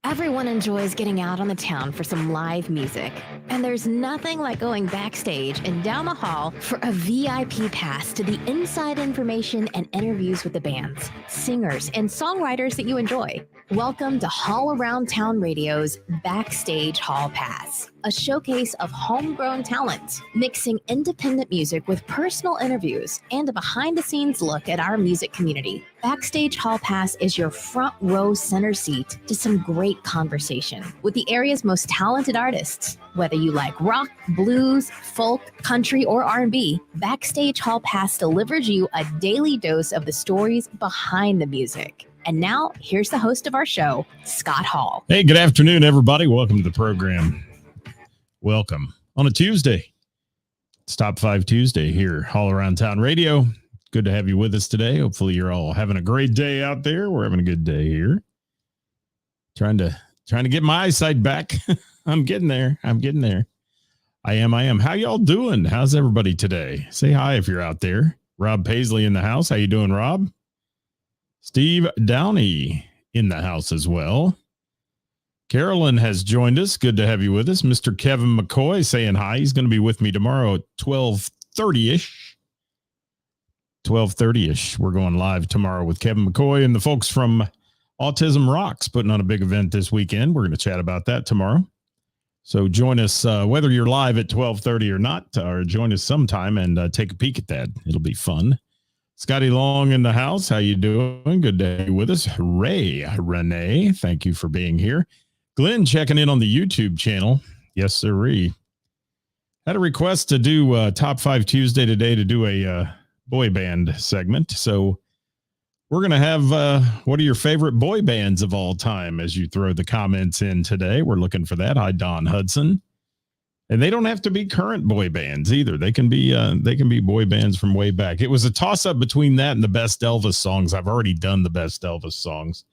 Everyone enjoys getting out on the town for some live music. And there's nothing like going backstage and down the hall for a VIP pass to the inside information and interviews with the bands, singers, and songwriters that you enjoy. Welcome to Hall Around Town Radio's Backstage Hall Pass, a showcase of homegrown talent, mixing independent music with personal interviews and a behind-the-scenes look at our music community. Backstage Hall Pass is your front row center seat to some great conversation with the area's most talented artists. Whether you like rock, blues, folk, country, or R&B, Backstage Hall Pass delivers you a daily dose of the stories behind the music. And now, here's the host of our show, Scott Hall. Hey, good afternoon, everybody. Welcome to the program. Welcome on a Tuesday. It's Top 5 Tuesday here, All Around Town Radio. Good to have you with us today. Hopefully you're all having a great day out there. We're having a good day here. Trying to get my eyesight back. I'm getting there. I am. How y'all doing? How's everybody today? Say hi if you're out there. Rob Paisley in the house. How you doing, Rob? Steve Downey in the house as well. Carolyn has joined us. Good to have you with us. Mr. Kevin McCoy saying hi. He's going to be with me tomorrow at 12:30-ish. 12:30-ish. We're going live tomorrow with Kevin McCoy and the folks from Autism Rocks putting on a big event this weekend. We're going to chat about that tomorrow. So join us, whether you're live at 12:30 or not, or join us sometime and take a peek at that. It'll be fun. Scotty Long in the house. How you doing? Good to have you with us. Renee, thank you for being here. Glenn checking in on the YouTube channel. Yes, sirree. Had a request to do Top 5 Tuesday today to do a boy band segment. So we're going to have what are your favorite boy bands of all time as you throw the comments in today. We're looking for that. Hi, Don Hudson. And they don't have to be current boy bands either. They can be boy bands from way back. It was a toss up between that and the best Elvis songs. I've already done the best Elvis songs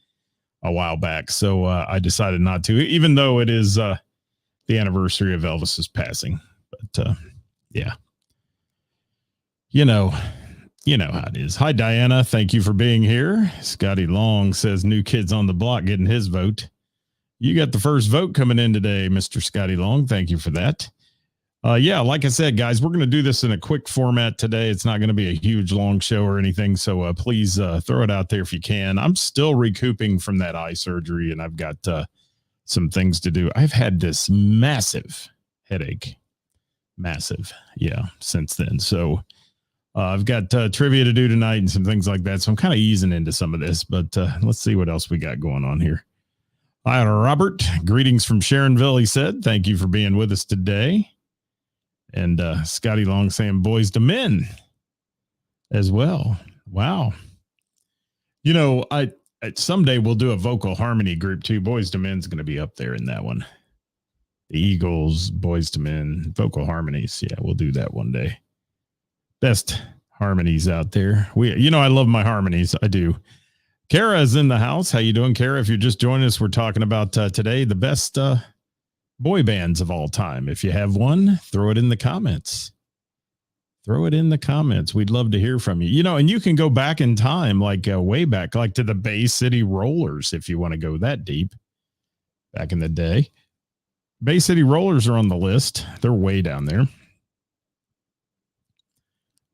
a while back. So I decided not to, even though it is the anniversary of Elvis's passing. But yeah, you know how it is. Hi, Diana. Thank you for being here. Scotty Long says New Kids on the Block getting his vote. You got the first vote coming in today, Mr. Scotty Long. Thank you for that. Yeah, like I said, guys, we're going to do this in a quick format today. It's not going to be a huge, long show or anything. So please throw it out there if you can. I'm still recouping from that eye surgery, and I've got some things to do. I've had this massive headache. Massive. Yeah, since then. So I've got trivia to do tonight and some things like that. So I'm kind of easing into some of this, but let's see what else we got going on here. Hi, Robert. Greetings from Sharonville, he said. Thank you for being with us today. And Scotty Long saying Boys to Men as well. Wow. I someday we'll do a vocal harmony group too. Boys to Men's going to be up there in that one. The Eagles, Boys to Men, vocal harmonies. Yeah, we'll do that one day. Best harmonies out there. I love my harmonies. I do. Kara is in the house. How you doing, Kara? If you're just joining us, we're talking about today the best boy bands of all time. If you have one, throw it in the comments. We'd love to hear from you. And you can go back in time, like way back, like to the Bay City Rollers, if you want to go that deep. Back in the day. Bay City Rollers are on the list. They're way down there.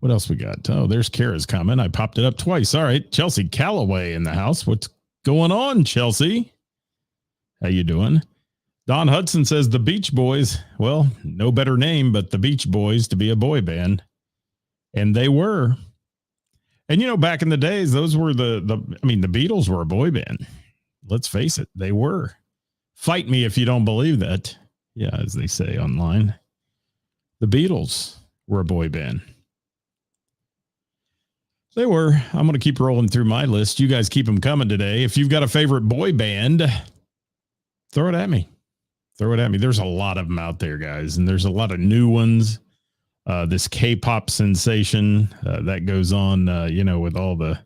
What else we got? Oh, there's Kara's comment. I popped it up twice. All right. Chelsea Calloway in the house. What's going on, Chelsea? How you doing? Don Hudson says the Beach Boys. Well, no better name, but the Beach Boys to be a boy band. And they were. And, back in the days, those were the Beatles were a boy band. Let's face it. They were. Fight me if you don't believe that. Yeah, as they say online. The Beatles were a boy band. They were. I'm going to keep rolling through my list. You guys keep them coming today. If you've got a favorite boy band, throw it at me. There's a lot of them out there, guys. And there's a lot of new ones. This K-pop sensation that goes on, with all the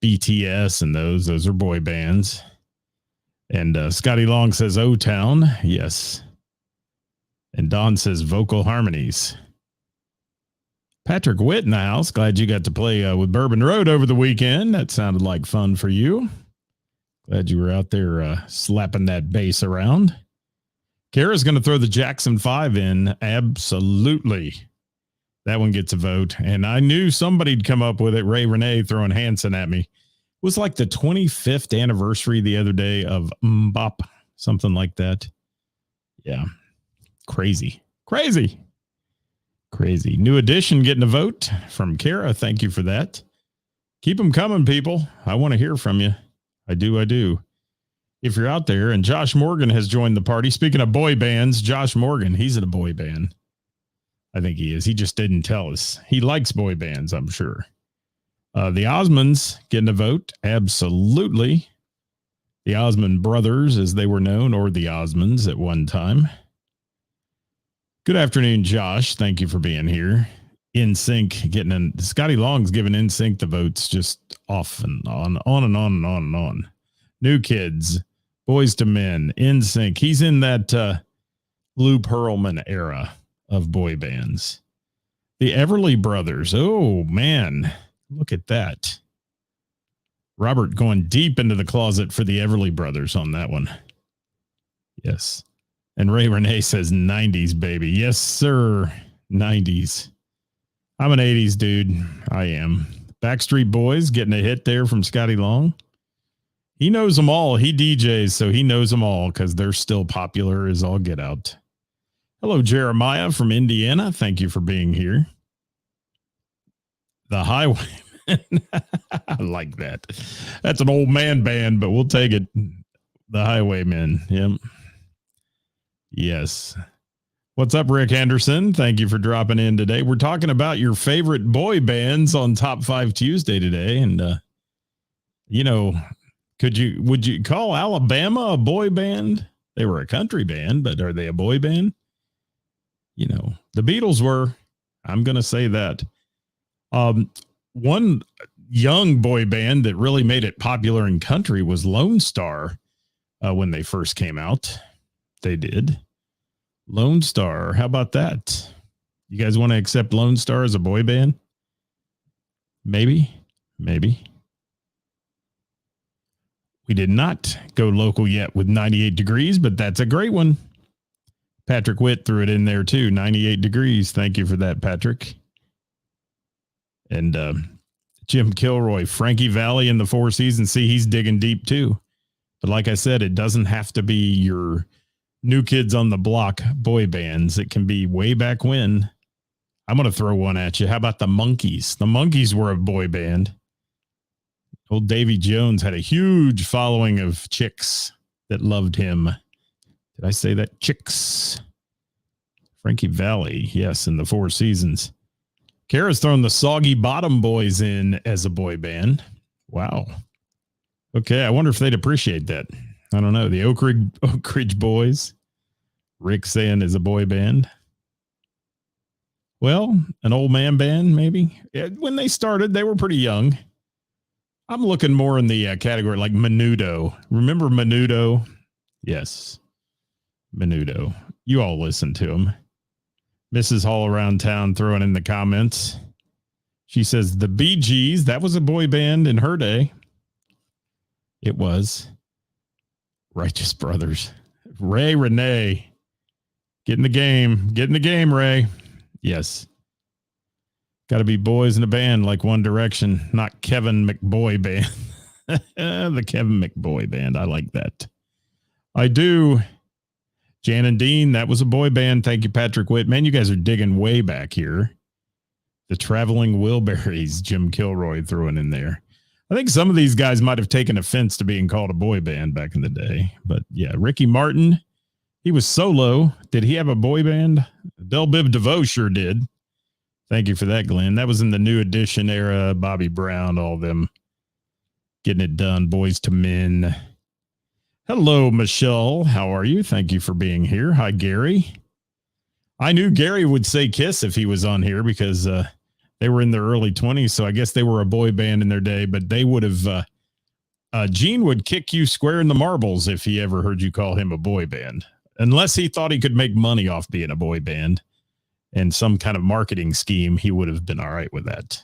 BTS and those are boy bands. And Scotty Long says O-Town. Yes. And Don says vocal harmonies. Patrick Witt in the house. Glad you got to play with Bourbon Road over the weekend. That sounded like fun for you. Glad you were out there slapping that bass around. Kara's going to throw the Jackson 5 in. Absolutely. That one gets a vote. And I knew somebody'd come up with it. Ray Renee throwing Hanson at me. It was like the 25th anniversary the other day of Mbop, something like that. Yeah. Crazy. New Edition getting a vote from Kara. Thank you for that. Keep them coming, people. I want to hear from you. I do. If you're out there, and Josh Morgan has joined the party. Speaking of boy bands, Josh Morgan, he's in a boy band. I think he is. He just didn't tell us. He likes boy bands, I'm sure. The Osmonds getting a vote. Absolutely. The Osmond brothers, as they were known, or the Osmonds at one time. Good afternoon, Josh. Thank you for being here. NSYNC getting in. Scotty Long's giving NSYNC the votes just off and on and on and on and on. New Kids, Boys to Men, NSYNC. He's in that Lou Pearlman era of boy bands. The Everly Brothers. Oh, man. Look at that. Robert going deep into the closet for the Everly Brothers on that one. Yes. And Ray Renee says 90s, baby. Yes, sir. 90s. I'm an 80s dude. I am. Backstreet Boys getting a hit there from Scotty Long. He knows them all. He DJs, so he knows them all because they're still popular as all get out. Hello, Jeremiah from Indiana. Thank you for being here. The Highwaymen. I like that. That's an old man band, but we'll take it. The Highwaymen. Yep. Yes. What's up, Rick Henderson? Thank you for dropping in today. We're talking about your favorite boy bands on Top 5 Tuesday today. And, would you call Alabama a boy band? They were a country band, but are they a boy band? The Beatles were. I'm going to say that. One young boy band that really made it popular in country was Lone Star when they first came out. They did. Lone Star. How about that? You guys want to accept Lone Star as a boy band? Maybe. We did not go local yet with 98 Degrees, but that's a great one. Patrick Witt threw it in there too. 98 Degrees. Thank you for that, Patrick. And Jim Kilroy, Frankie Valli in the Four Seasons. See, he's digging deep too. But like I said, it doesn't have to be your New Kids on the Block boy bands. It can be way back when. I'm going to throw one at you. How about the Monkees? The Monkees were a boy band. Old Davy Jones had a huge following of chicks that loved him. Did I say that? Chicks. Frankie Valli, yes, in the Four Seasons. Kara's thrown the Soggy Bottom Boys in as a boy band. Wow. Okay, I wonder if they'd appreciate that. I don't know. The Oak Ridge Boys. Rick saying is a boy band. Well, an old man band, maybe. When they started, they were pretty young. I'm looking more in the category like Menudo. Remember Menudo? Yes. Menudo. You all listen to him. Mrs. Hall Around Town throwing in the comments. She says the Bee Gees, that was a boy band in her day. It was. Righteous Brothers. Ray Renee. Get in the game. Get in the game, Ray. Yes. Got to be boys in a band like One Direction, not Kevin McBoy Band. The Kevin McBoy Band. I like that. I do. Jan and Dean, that was a boy band. Thank you, Patrick Witt. Man, you guys are digging way back here. The Traveling Wilburys, Jim Kilroy throwing in there. I think some of these guys might have taken offense to being called a boy band back in the day. But yeah, Ricky Martin, he was solo. Did he have a boy band? Del Biv DeVoe sure did. Thank you for that, Glenn. That was in the New Edition era. Bobby Brown, all of them getting it done. Boys to Men. Hello, Michelle. How are you? Thank you for being here. Hi, Gary. I knew Gary would say Kiss if he was on here because they were in their early 20s. So I guess they were a boy band in their day, but they would have, Gene would kick you square in the marbles if he ever heard you call him a boy band, unless he thought he could make money off being a boy band and some kind of marketing scheme. He would have been all right with that.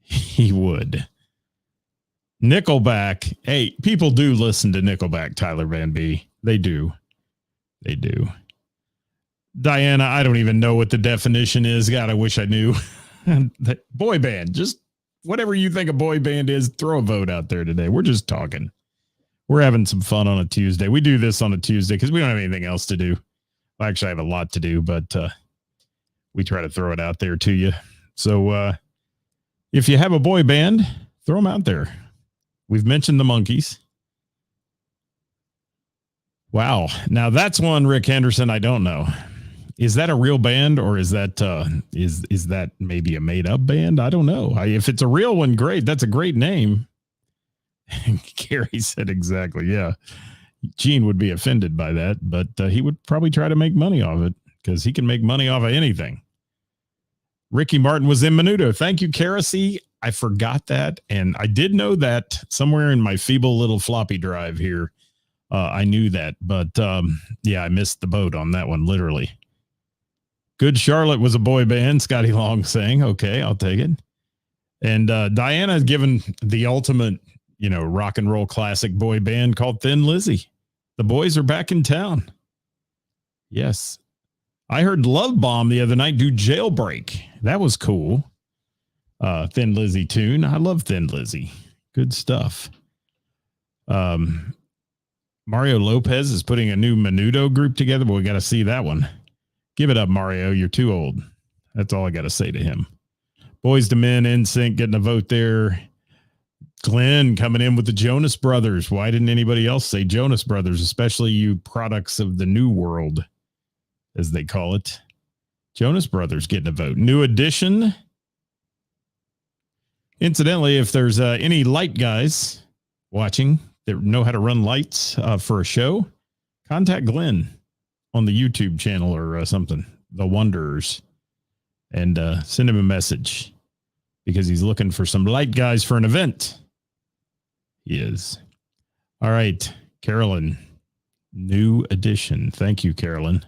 He would. Nickelback. Hey, people do listen to Nickelback, Tyler Van B. They do. They do. Diana, I don't even know what the definition is. God, I wish I knew. Boy band. Just whatever you think a boy band is, throw a vote out there today. We're just talking. We're having some fun on a Tuesday. We do this on a Tuesday because we don't have anything else to do. Well, actually, I have a lot to do, but we try to throw it out there to you. So if you have a boy band, throw them out there. We've mentioned the Monkees. Wow. Now that's one, Rick Henderson, I don't know. Is that a real band or is that is that maybe a made up band? I don't know. If it's a real one, great. That's a great name. Gary said exactly. Yeah. Gene would be offended by that, but he would probably try to make money off it because he can make money off of anything. Ricky Martin was in Menudo. Thank you, Karasi. I forgot that. And I did know that somewhere in my feeble little floppy drive here. I knew that, but yeah, I missed the boat on that one, literally. Good Charlotte was a boy band, Scotty Long saying, okay, I'll take it. And Diana has given the ultimate, rock and roll classic boy band called Thin Lizzy. The boys are back in town. Yes. I heard Love Bomb the other night do Jailbreak. That was cool. Thin Lizzy tune. I love Thin Lizzy. Good stuff. Mario Lopez is putting a new Menudo group together, but we got to see that one. Give it up, Mario. You're too old. That's all I got to say to him. Boys to Men, NSYNC getting a vote there. Glenn coming in with the Jonas Brothers. Why didn't anybody else say Jonas Brothers, especially you products of the new world, as they call it? Jonas Brothers getting a vote. New Edition. Incidentally, if there's any light guys watching that know how to run lights for a show, contact Glenn on the YouTube channel or something, The Wanderers, and send him a message because he's looking for some light guys for an event. He is. All right, Carolyn, New Edition. Thank you, Carolyn.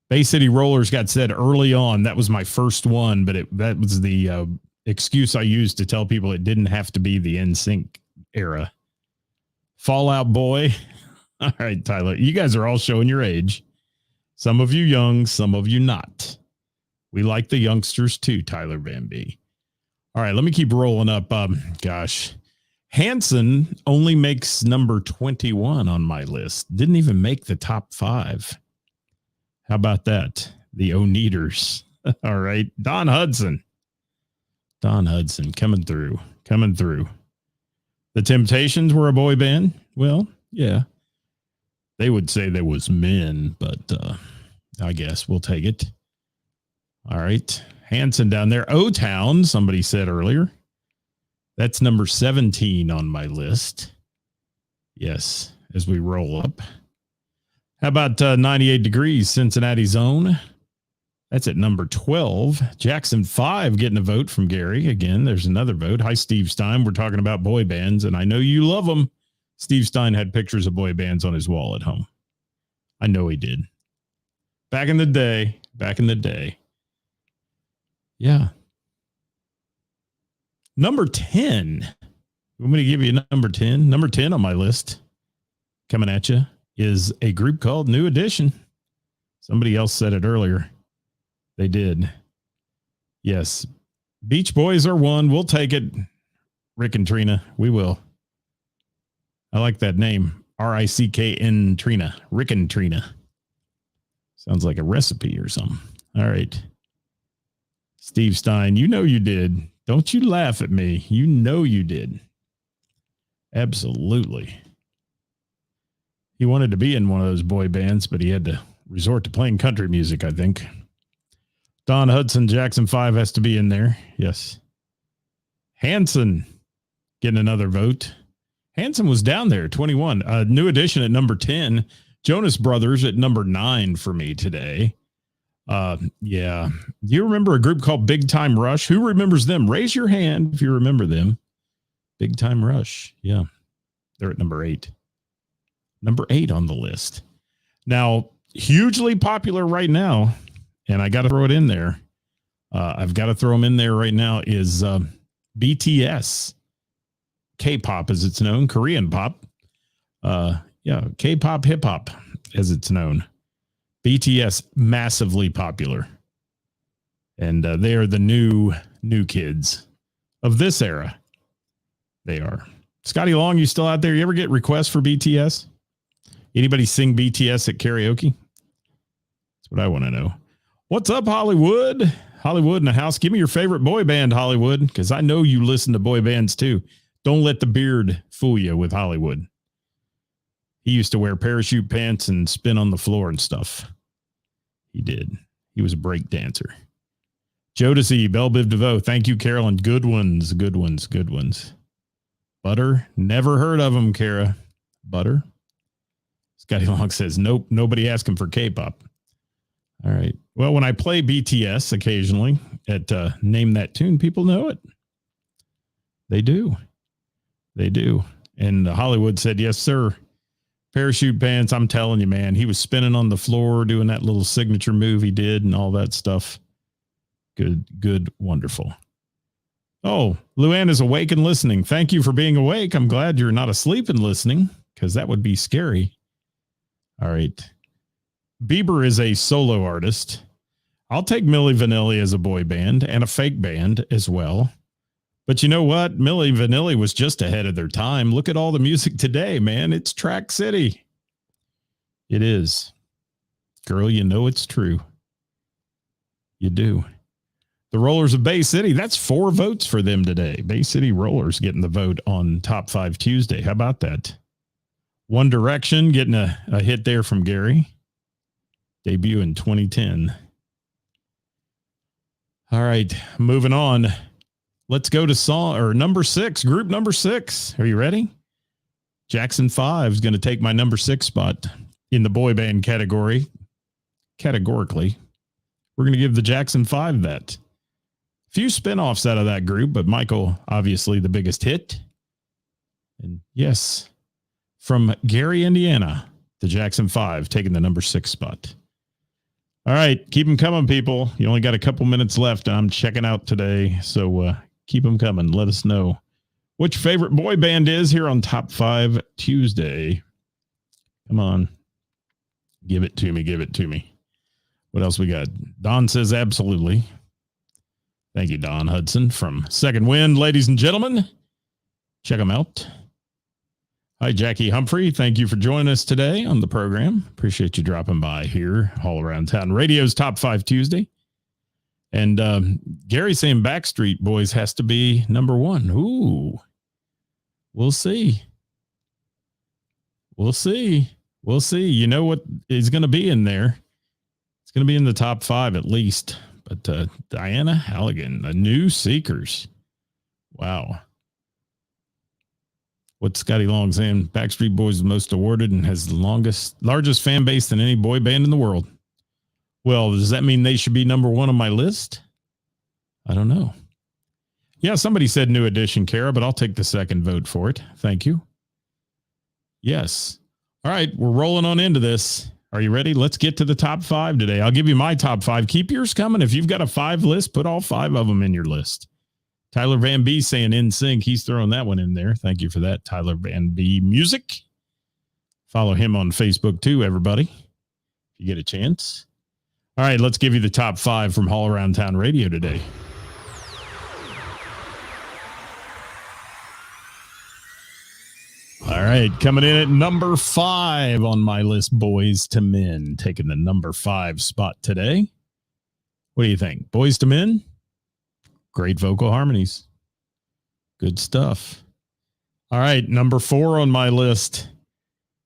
Bay City Rollers got said early on. That was my first one, but that was the excuse I used to tell people it didn't have to be the NSYNC era. Fall Out Boy. All right, Tyler, you guys are all showing your age. Some of you young, some of you not. We like the youngsters too, Tyler Van B. All right, let me keep rolling up. Hanson only makes number 21 on my list. Didn't even make the top 5. How about that? The Oneaters. All right, Don Hudson. Don Hudson coming through. The Temptations were a boy band. Well, yeah. They would say there was men, but I guess we'll take it. All right. Hanson down there. O-Town, somebody said earlier. That's number 17 on my list. Yes, as we roll up. How about 98 Degrees, Cincinnati's own? That's at number 12. Jackson 5 getting a vote from Gary. Again, there's another vote. Hi, Steve Stein. We're talking about boy bands, and I know you love them. Steve Stein had pictures of boy bands on his wall at home. I know he did. Back in the day. Yeah. Number 10. I'm going to give you number 10. Number 10 on my list coming at you is a group called New Edition. Somebody else said it earlier. They did. Yes. Beach Boys are one. We'll take it. Rick and Trina. We will. I like that name. R-I-C-K-N Trina. Rick and Trina. Sounds like a recipe or something. All right. Steve Stein, you know you did. Don't you laugh at me. You know you did. Absolutely. He wanted to be in one of those boy bands, but he had to resort to playing country music, I think. Don Hudson, Jackson 5 has to be in there. Yes. Hanson getting another vote. Hanson was down there, 21. New Edition at number 10. Jonas Brothers at number 9 for me today. Yeah. Do you remember a group called Big Time Rush? Who remembers them? Raise your hand if you remember them. Big Time Rush. Yeah. They're at number 8. Number 8 on the list. Now, hugely popular right now, and I got to throw it in there. I've got to throw them in there right now is BTS. K-pop as it's known, Korean pop. K-pop, hip-hop as it's known. BTS, massively popular. And they are the new kids of this era. They are. Scotty Long, you still out there? You ever get requests for BTS? Anybody sing BTS at karaoke? That's what I want to know. What's up, Hollywood? Hollywood in the house. Give me your favorite boy band, Hollywood, because I know you listen to boy bands too. Don't let the beard fool you with Hollywood. He used to wear parachute pants and spin on the floor and stuff. He did. He was a break dancer. Jodeci, Belle Biv DeVoe. Thank you, Carolyn. Good ones, good ones, good ones. Butter. Never heard of him, Kara. Butter. Scotty Long says, nope, nobody asked him for K-pop. All right. Well, when I play BTS occasionally at Name That Tune, people know it. They do. They do. And Hollywood said, yes, sir. Parachute pants. I'm telling you, man, he was spinning on the floor, doing that little signature move he did and all that stuff. Good, wonderful. Oh, Luann is awake and listening. Thank you for being awake. I'm glad you're not asleep and listening, because that would be scary. All right. Bieber is a solo artist. I'll take Milli Vanilli as a boy band and a fake band as well. But you know what? Milli Vanilli was just ahead of their time. Look at all the music today, man. It's Track City. It is. Girl, you know it's true. You do. The Rollers of Bay City, that's 4 votes for them today. Bay City Rollers getting the vote on Top 5 Tuesday. How about that? One Direction getting a hit there from Gary. Debut in 2010. All right, moving on. Let's go to number 6, group number 6. Are you ready? Jackson 5 is going to take my number 6 spot in the boy band category. Categorically, we're going to give the Jackson 5 that. Few spinoffs out of that group, but Michael, obviously the biggest hit. And yes, from Gary, Indiana, the Jackson 5 taking the number 6 spot. All right, keep them coming, people. You only got a couple minutes left. I'm checking out today, so keep them coming. Let us know what your favorite boy band is here on Top 5 Tuesday. Come on. Give it to me. Give it to me. What else we got? Don says absolutely. Thank you, Don Hudson from Second Wind. Ladies and gentlemen, check them out. Hi, Jackie Humphrey. Thank you for joining us today on the program. Appreciate you dropping by here. All Around Town Radio's Top 5 Tuesday. And Gary saying Backstreet Boys has to be number 1. Ooh, we'll see. We'll see. We'll see. You know what is going to be in there? It's going to be in the top 5 at least. But Diana Halligan, the New Seekers. Wow. What's Scotty Long saying? Backstreet Boys is the most awarded and has the largest fan base than any boy band in the world. Well, does that mean they should be number 1 on my list? I don't know. Yeah, somebody said New Edition, Kara, but I'll take the second vote for it. Thank you. Yes. All right, we're rolling on into this. Are you ready? Let's get to the top 5 today. I'll give you my top 5. Keep yours coming. If you've got a 5 list, put all 5 of them in your list. Tyler Van B saying NSYNC. He's throwing that one in there. Thank you for that, Tyler Van B Music. Follow him on Facebook too, everybody, if you get a chance. All right, let's give you the top 5 from All Around Town Radio today. All right, coming in at number 5 on my list, Boys to Men, taking the number 5 spot today. What do you think? Boys to Men? Great vocal harmonies. Good stuff. All right, number 4 on my list.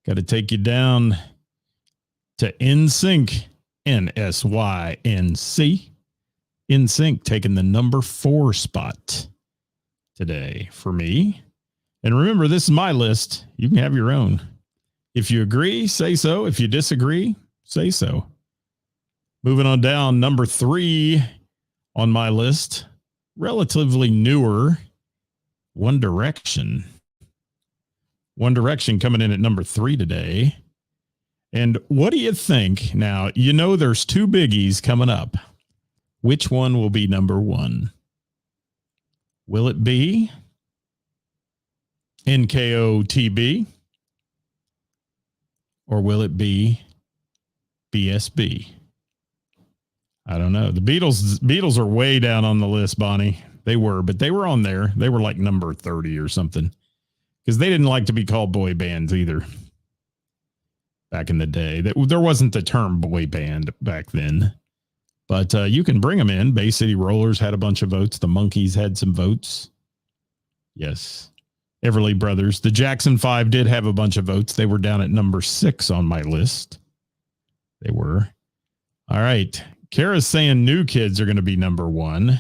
Got to take you down to NSYNC. NSYNC. NSYNC taking the number 4 spot today for me. And remember, this is my list. You can have your own. If you agree, say so. If you disagree, say so. Moving on down, number 3 on my list, relatively newer, One Direction. One Direction coming in at number 3 today. And what do you think? Now, you know there's 2 biggies coming up. Which one will be number 1? Will it be NKOTB? Or will it be BSB? I don't know. The Beatles are way down on the list, Bonnie. They were, but they were on there. They were like number 30 or something because they didn't like to be called boy bands either. Back in the day, there wasn't the term boy band back then, but you can bring them in. Bay City Rollers had a bunch of votes. The Monkees had some votes. Yes. Everly Brothers. The Jackson 5 did have a bunch of votes. They were down at number 6 on my list. They were. All right. Kara's saying New Kids are going to be number 1.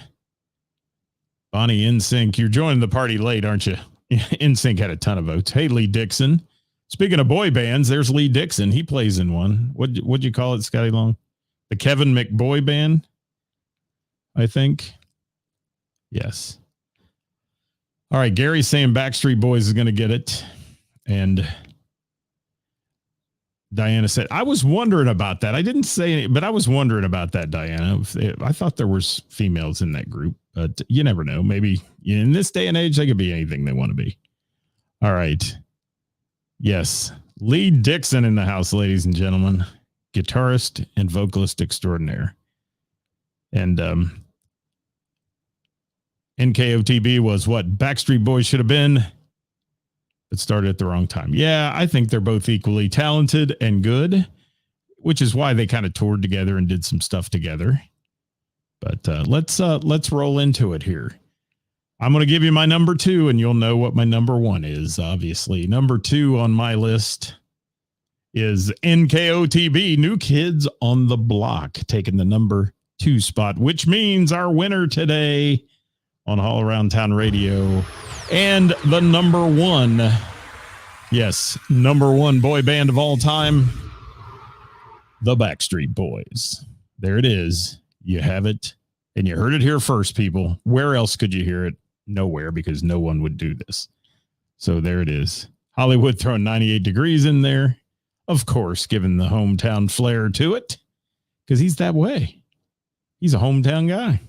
Bonnie NSYNC, you're joining the party late, aren't you? NSYNC had a ton of votes. Hey, Lee Dixon. Speaking of boy bands, there's Lee Dixon. He plays in one. What'd you call it, Scotty Long? The Kevin McBoy Band, I think. Yes. All right. Gary's saying Backstreet Boys is going to get it. And Diana said, I was wondering about that. I didn't say any, but I was wondering about that, Diana. I thought there was females in that group, but you never know. Maybe in this day and age, they could be anything they want to be. All right. Yes. Lee Dixon in the house, ladies and gentlemen. Guitarist and vocalist extraordinaire. And NKOTB was what Backstreet Boys should have been. It started at the wrong time. Yeah, I think they're both equally talented and good, which is why they kind of toured together and did some stuff together. But let's roll into it here. I'm going to give you my number 2, and you'll know what my number 1 is, obviously. Number 2 on my list is NKOTB, New Kids on the Block, taking the number 2 spot, which means our winner today on All Around Town Radio and the number 1, yes, number 1 boy band of all time, the Backstreet Boys. There it is. You have it, and you heard it here first, people. Where else could you hear it? Nowhere, because no one would do this. So there it is. Hollywood throwing 98 Degrees in there. Of course, giving the hometown flair to it, because he's that way. He's a hometown guy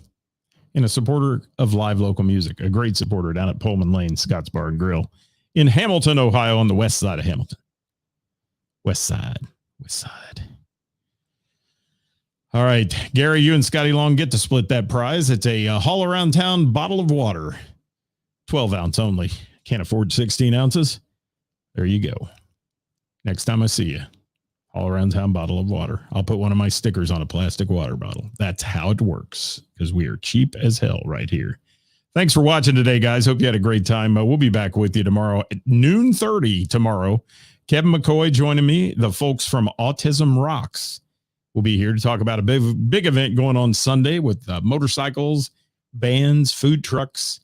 and a supporter of live local music. A great supporter down at Pullman Lane, Scott's Bar and Grill in Hamilton, Ohio, on the west side of Hamilton. West side. All right, Gary, you and Scotty Long get to split that prize. It's a All Around Town bottle of water, 12 ounce only. Can't afford 16 ounces. There you go. Next time I see you, All Around Town bottle of water. I'll put one of my stickers on a plastic water bottle. That's how it works, because we are cheap as hell right here. Thanks for watching today, guys. Hope you had a great time. We'll be back with you tomorrow at noon 30 tomorrow. Kevin McCoy joining me. The folks from Autism Rocks will be here to talk about a big event going on Sunday with motorcycles, bands, food trucks,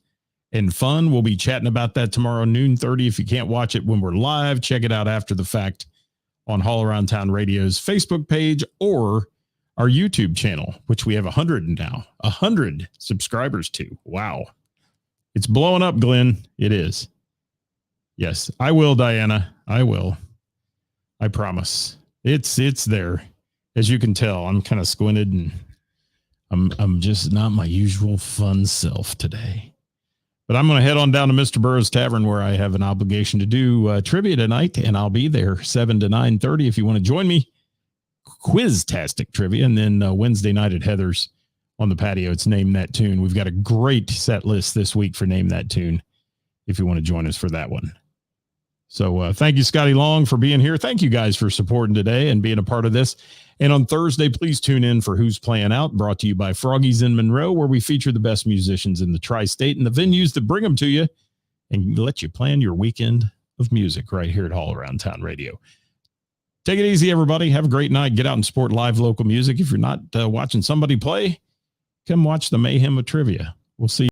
and fun. We'll be chatting about that tomorrow, noon 30. If you can't watch it when we're live, check it out after the fact on All Around Town Radio's Facebook page or our YouTube channel, which we have 100 now, 100 subscribers to. Wow. It's blowing up, Glenn. It is. Yes, I will, Diana. I will. I promise. It's there. As you can tell, I'm kind of squinted and I'm just not my usual fun self today. But I'm going to head on down to Mr. Burroughs Tavern, where I have an obligation to do trivia tonight, and I'll be there 7 to 9:30 if you want to join me. Quiz-tastic trivia, and then Wednesday night at Heather's on the patio, it's Name That Tune. We've got a great set list this week for Name That Tune if you want to join us for that one. So thank you, Scotty Long, for being here. Thank you guys for supporting today and being a part of this. And on Thursday, please tune in for Who's Playing Out, brought to you by Froggies in Monroe, where we feature the best musicians in the tri-state and the venues that bring them to you and let you plan your weekend of music right here at All Around Town Radio. Take it easy, everybody. Have a great night. Get out and support live local music. If you're not watching somebody play, come watch the mayhem of trivia. We'll see you.